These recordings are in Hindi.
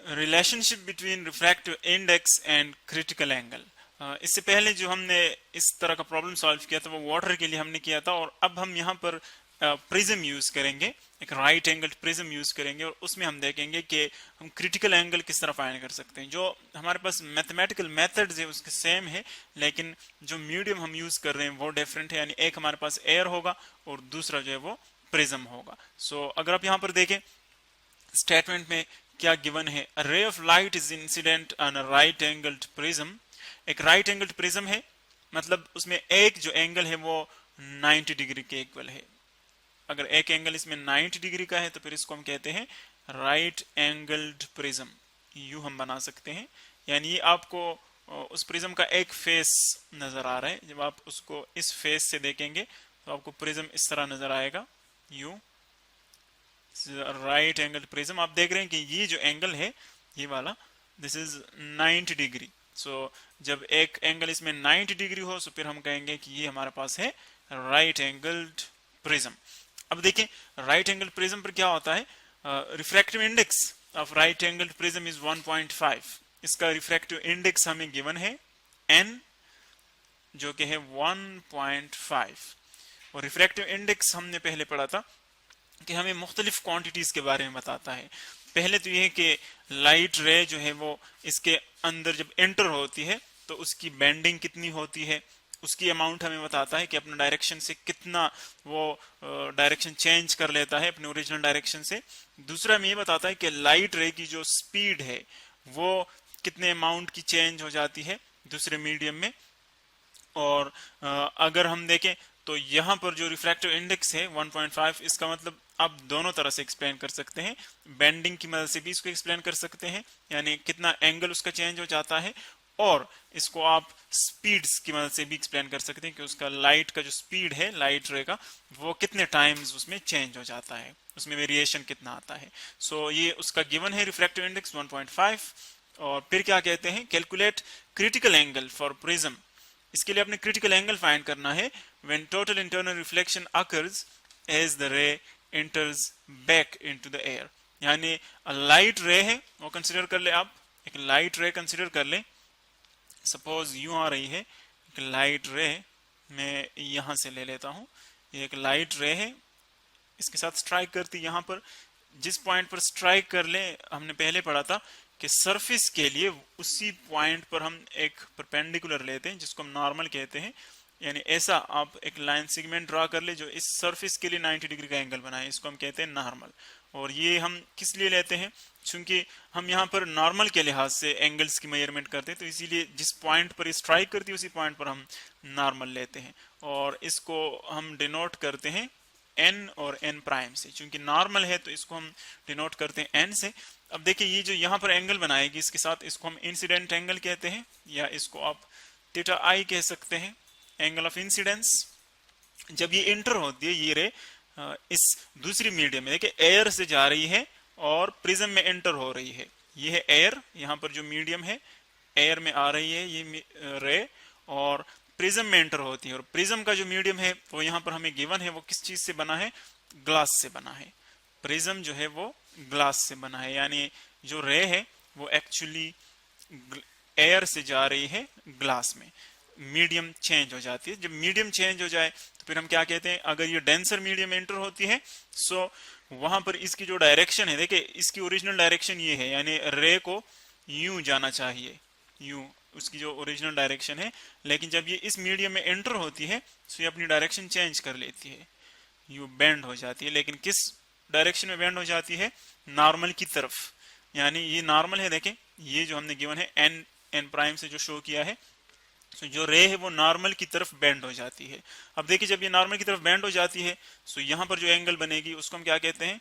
Relationship between refractive index and critical angle. इससे पहले जो हमने इस तरह का प्रॉब्लम सॉल्व किया था वो वाटर के लिए हमने किया था, और अब हम यहाँ पर प्रिज्म यूज करेंगे, एक राइट एंगल प्रिज्म यूज करेंगे, और उसमें हम देखेंगे कि हम क्रिटिकल एंगल किस तरह फाइंड कर सकते हैं। जो हमारे पास मैथमेटिकल मेथड्स है उसके सेम है, लेकिन जो मीडियम हम यूज कर रहे हैं वो डिफरेंट है। यानी एक हमारे पास एयर होगा और दूसरा जो है वो प्रिज्म होगा। सो अगर आप यहाँ पर देखें स्टेटमेंट में क्या गिवन है, a ray of light is incident on a right angled prism. एक राइट एंगल्ड प्रिज्म है, मतलब उसमें एक जो एंगल है वो 90 डिग्री के इक्वल है। अगर एक एंगल इसमें 90 डिग्री का है तो फिर इसको हम कहते हैं राइट एंगल्ड प्रिज्म। यू हम बना सकते हैं, यानी ये आपको उस प्रिज्म का एक फेस नजर आ रहा है। जब आप उसको इस फेस से देखेंगे तो आपको प्रिज्म इस तरह नजर आएगा, यू राइट एंगल प्रिज्म। आप देख रहे हैं कि ये जो एंगल है ये वाला, दिस इज 90 डिग्री। सो जब एक एंगल इसमें 90 डिग्री हो तो फिर हम कहेंगे कि ये हमारे पास है राइट एंगल्ड प्रिज्म। अब देखिए राइट एंगल प्रिज्म पर क्या होता है, refractive index of right angled prism is 1.5। इसका रिफ्रैक्टिव इंडेक्स हमें गिवन है n, जो कि है 1.5। और रिफ्रैक्टिव इंडेक्स हमने पहले पढ़ा था कि हमें मुख्तलिफ क्वांटिटीज के बारे में बताता है। पहले तो यह है कि लाइट रे जो है वो इसके अंदर जब एंटर होती है तो उसकी बेंडिंग कितनी होती है, उसकी अमाउंट हमें बताता है कि अपने डायरेक्शन से कितना वो डायरेक्शन चेंज कर लेता है अपने ओरिजिनल डायरेक्शन से। दूसरा हमें ये बताता है कि लाइट रे की जो स्पीड है वो कितने अमाउंट की चेंज हो जाती है दूसरे मीडियम में। और अगर हम देखें तो यहाँ पर जो रिफ्रैक्टिव इंडेक्स है 1.5, इसका मतलब आप दोनों तरह से एक्सप्लेन कर सकते हैं। बेंडिंग की मदद से भी इसको एक्सप्लेन कर सकते हैं, यानी कितना एंगल उसका चेंज हो जाता है, और इसको आप स्पीड्स की मदद से भी एक्सप्लेन कर सकते हैं कि उसका लाइट का जो स्पीड है लाइट रे का वो कितने टाइम्स उसमें चेंज हो जाता है, उसमें वेरिएशन कितना आता है। सो ये उसका गिवन है रिफ्रैक्टिव इंडेक्स 1.5। और फिर क्या कहते हैं, calculate critical angle for prism. इसके लिए अपने क्रिटिकल एंगल फाइंड करना है when total internal reflection occurs as the ray enters back into the air. यानी लाइट रे है वो कंसीडर कर ले, आप एक लाइट रे कंसीडर कर ले। सपोज यूं आ रही है एक लाइट रे, मैं यहां से ले लेता हूं, ये एक लाइट रे है, इसके साथ स्ट्राइक करती यहां पर। जिस पॉइंट पर स्ट्राइक कर ले हमने पहले पढ़ा था कि सरफेस के लिए उसी पॉइंट पर हम एक परपेंडिकुलर लेते हैं जिसको हम नॉर्मल कहते हैं। यानी ऐसा आप एक लाइन सेगमेंट ड्रा कर ले जो इस सरफेस के लिए 90 डिग्री का एंगल बनाए, इसको हम कहते हैं नॉर्मल। और ये हम किस लिए लेते हैं, क्योंकि हम यहाँ पर नॉर्मल के लिहाज से एंगल्स की मेजरमेंट करते हैं, तो इसीलिए जिस पॉइंट पर स्ट्राइक करती है उसी पॉइंट पर हम नॉर्मल लेते हैं। और इसको हम डिनोट करते हैं n और n प्राइम से, क्योंकि नॉर्मल है तो इसको हम डिनोट करते हैं n से। अब देखिए ये जो यहाँ पर एंगल बनाएगी इसके साथ, इसको हम इंसिडेंट एंगल कहते हैं, या इसको आप थीटा i कह सकते हैं, एंगल ऑफ इंसिडेंस। जब ये इंटर होती है ये रे इस दूसरी मीडियम में, देखिए एयर से जा रही है और प्रिज्म में एंटर हो रही है, ये है एयर, यहाँ पर जो मीडियम है एयर में आ रही है ये रे, और प्रिज्म में एंटर होती है। और प्रिज्म का जो मीडियम है वो यहाँ पर हमें गिवन है, वो किस चीज से बना है, ग्लास से बना है। प्रिज्म जो है वो ग्लास से बना है, यानी जो रे है वो एक्चुअली एयर से जा रही है ग्लास में, मीडियम चेंज हो जाती है। जब मीडियम चेंज हो जाए तो फिर हम क्या कहते हैं, अगर ये डेंसर मीडियम एंटर होती है सो वहां पर इसकी जो डायरेक्शन है, देखिए इसकी ओरिजिनल डायरेक्शन ये है, यानी रे को यूं जाना चाहिए, यूं उसकी जो ओरिजिनल डायरेक्शन है। लेकिन जब ये इस मीडियम में एंटर होती है तो ये अपनी डायरेक्शन चेंज कर लेती है, यूं बेंड हो जाती है। लेकिन किस डायरेक्शन में बेंड हो जाती है, नॉर्मल की तरफ। यानी ये नॉर्मल है, देखें ये जो हमने गिवन है n प्राइम से जो शो किया है, तो जो रे है वो नॉर्मल की तरफ बेंड हो जाती है। अब देखिए जब ये नॉर्मल की तरफ बेंड हो जाती है तो यहाँ पर जो एंगल बनेगी उसको हम क्या कहते हैं,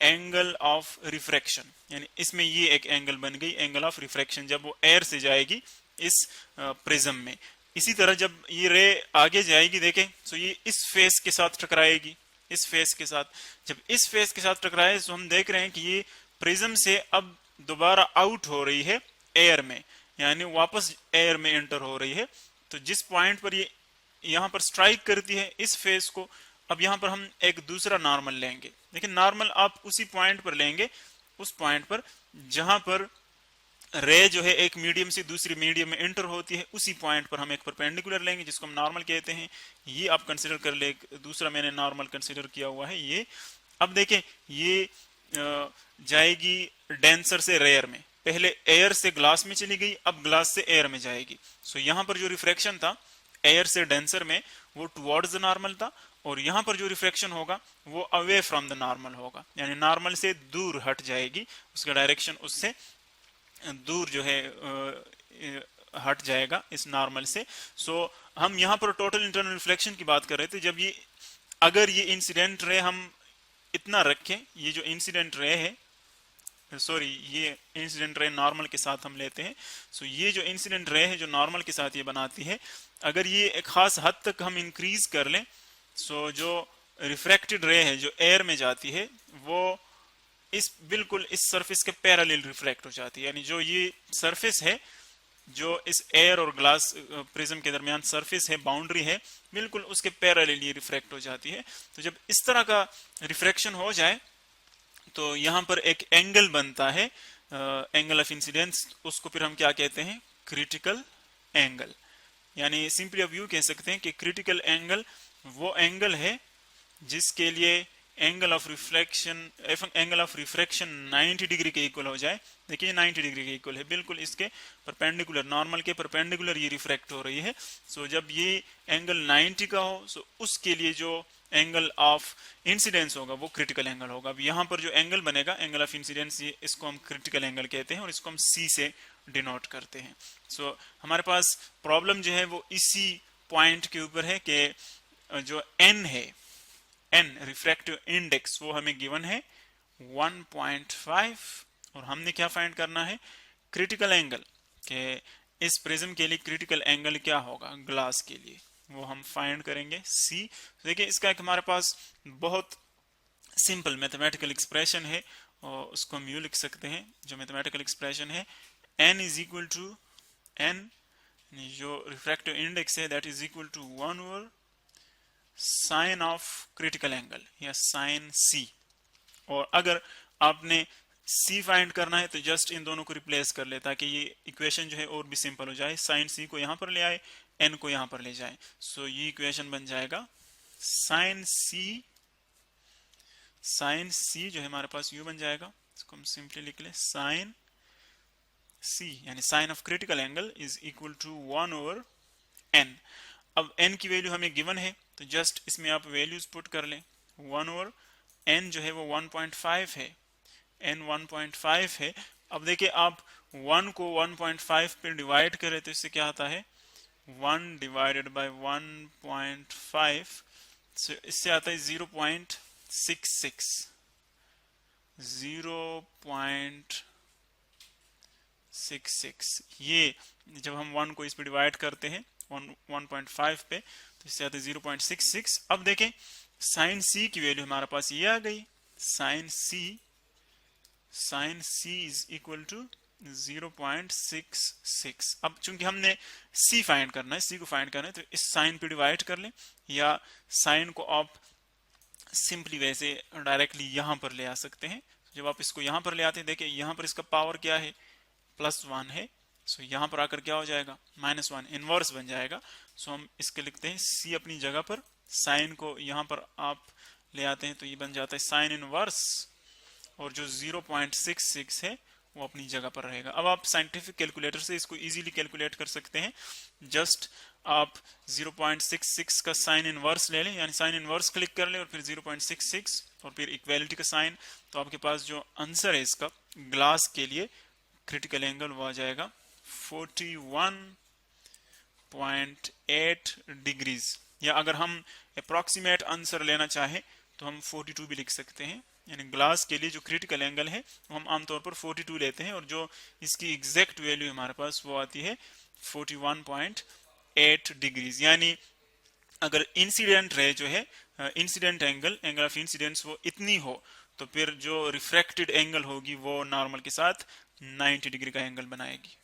एंगल ऑफ रिफ्रैक्शन। यानी इसमें ये एक एंगल बन गई एंगल ऑफ रिफ्रैक्शन, जब वो एयर से जाएगी इस प्रिज्म में। इसी तरह जब ये रे आगे जाएगी, देखें तो ये इस फेस के साथ टकराएगी, इस फेस के साथ। जब इस फेस के साथ टकराए तो हम देख रहे हैं कि ये प्रिज्म से अब दोबारा आउट हो रही है एयर में, यानी वापस एयर में एंटर हो रही है। तो जिस पॉइंट पर ये यहाँ पर स्ट्राइक करती है इस फेस को, अब यहाँ पर हम एक दूसरा नॉर्मल लेंगे। लेकिन नॉर्मल आप उसी पॉइंट पर लेंगे उस पॉइंट पर जहां पर रे जो है एक मीडियम से दूसरी मीडियम में एंटर होती है, उसी पॉइंट पर हम एक परपेंडिकुलर लेंगे जिसको हम नॉर्मल कहते हैं। ये आप कंसिडर कर ले, दूसरा मैंने नॉर्मल कंसिडर किया हुआ है ये। अब देखें ये जाएगी डेंसर से रेयर में, पहले एयर से ग्लास में चली गई, अब ग्लास से एयर में जाएगी। सो यहाँ पर जो रिफ्रैक्शन था एयर से डेंसर में वो टुवर्ड्स द नॉर्मल था, और यहाँ पर जो रिफ्रैक्शन होगा वो अवे फ्रॉम द नॉर्मल होगा, यानी नॉर्मल से दूर हट जाएगी, उसका डायरेक्शन उससे दूर जो है हट जाएगा इस नॉर्मल से। सो हम यहाँ पर टोटल इंटरनल रिफ्लेक्शन की बात कर रहे थे। जब ये अगर ये इंसिडेंट रे हम इतना रखें, ये जो इंसिडेंट रे है, सॉरी ये इंसिडेंट रे नॉर्मल के साथ हम लेते हैं। सो ये जो इंसिडेंट रे है जो नॉर्मल के साथ ये बनाती है, अगर ये एक खास हद तक हम इंक्रीज कर लें, सो जो रिफ्रैक्टेड रे है जो एयर में जाती है वो इस बिल्कुल इस सरफेस के पैरेलल रिफ्लेक्ट हो जाती है, यानी जो ये सरफेस है जो इस एयर और ग्लास प्रिज्म के दरमियान सरफेस है, बाउंड्री है, बिल्कुल उसके पैरेलल ये रिफ्रैक्ट हो जाती है। तो जब इस तरह का रिफ्रैक्शन हो जाए तो यहाँ पर एक एंगल बनता है, एंगल ऑफ इंसिडेंस, उसको फिर हम क्या कहते हैं, क्रिटिकल एंगल। यानी सिंपली अब यूं कह सकते हैं कि क्रिटिकल एंगल वो एंगल है जिसके लिए एंगल ऑफ रिफ्रैक्शन 90 डिग्री के इक्वल हो जाए। देखिए 90 डिग्री के इक्वल है, बिल्कुल इसके परपेंडिकुलर, नॉर्मल के परपेंडिकुलर ये रिफ्रैक्ट हो रही है। सो जब ये एंगल 90 का हो, सो उसके लिए जो एंगल ऑफ इंसिडेंस होगा वो क्रिटिकल एंगल होगा। अब यहाँ पर जो एंगल बनेगा एंगल ऑफ इंसिडेंस, ये इसको हम क्रिटिकल एंगल कहते हैं और इसको हम सी से डिनोट करते हैं। सो हमारे पास प्रॉब्लम जो है वो इसी पॉइंट के ऊपर है कि जो एन है, एन रिफ्रैक्टिव इंडेक्स, वो हमें गिवन है 1.5 और हमने क्या फाइंड करना है, क्रिटिकल एंगल, कि इस प्रिज्म के लिए क्रिटिकल एंगल क्या होगा ग्लास के लिए, वो हम फाइंड करेंगे सी। देखिए इसका एक हमारे पास बहुत सिंपल मैथमेटिकल एक्सप्रेशन है और उसको हम यूं लिख सकते हैं, जो मैथमेटिकल एक्सप्रेशन है n is equal to n, जो रिफ्रैक्टिव इंडेक्स है that is equal to 1 over sine of critical angle या साइन सी। और अगर आपने सी फाइंड करना है तो जस्ट इन दोनों को रिप्लेस कर ले ताकि ये इक्वेशन जो है और भी सिंपल हो जाए। साइन सी को यहां पर ले आए, एन को यहां पर ले जाए, सो ये इक्वेशन बन जाएगा साइन सी जो है हमारे पास यू बन जाएगा, इसको हम सिंपली लिख ले साइन सी, यानी sine of critical angle is equal to 1 over N. अब n की वैल्यू हमें गिवन है तो जस्ट इसमें आप वैल्यूज पुट कर लें। 1 ओवर n जो है वो 1.5 है, n 1.5 है। अब देखिए आप 1 को 1.5 पे डिवाइड करें तो इससे क्या आता है 1 डिवाइडेड बाय 1.5, so इससे आता है 0.66, 0.66। ये जब हम 1 को इस पे डिवाइड करते हैं 1.5 पे तो इससे आते 0.66। अब देखें साइन सी की वैल्यू हमारे पास ये आ गई, sine C is equal to 0.66। अब चूंकि हमने सी फाइंड करना है, सी को फाइंड करना है तो इस साइन पे डिवाइड कर लें, या साइन को आप सिंपली वैसे डायरेक्टली यहां पर ले आ सकते हैं। जब आप इसको यहां पर ले आते हैं, देखिए यहां पर इसका पावर क्या है, +1 है। सो यहां पर आकर क्या हो जाएगा -1, इनवर्स बन जाएगा। सो हम इसके लिखते हैं सी अपनी जगह पर, साइन को यहां पर आप ले आते हैं तो ये बन जाता है साइन इनवर्स, और जो 0.66 है वो अपनी जगह पर रहेगा। अब आप साइंटिफिक कैलकुलेटर से इसको इजीली कैलकुलेट कर सकते हैं। जस्ट आप 0.66 का साइन इनवर्स ले लें, यानी साइन इनवर्स क्लिक कर लें और फिर 0.66 और फिर इक्वालिटी का साइन, तो आपके पास जो आंसर है इसका ग्लास के लिए क्रिटिकल एंगल वो आ जाएगा 41.8 डिग्रीज। या अगर हम अप्रॉक्सीमेट आंसर लेना चाहें तो हम 42 भी लिख सकते हैं। यानी ग्लास के लिए जो क्रिटिकल एंगल है वो हम आमतौर पर 42 लेते हैं, और जो इसकी एग्जैक्ट वैल्यू हमारे पास वो आती है 41.8 डिग्रीज। यानी अगर इंसिडेंट रे जो है, इंसिडेंट एंगल ऑफ इंसिडेंस वो इतनी हो तो फिर जो रिफ्रैक्टेड एंगल होगी वो नॉर्मल के साथ 90 डिग्री का एंगल बनाएगी।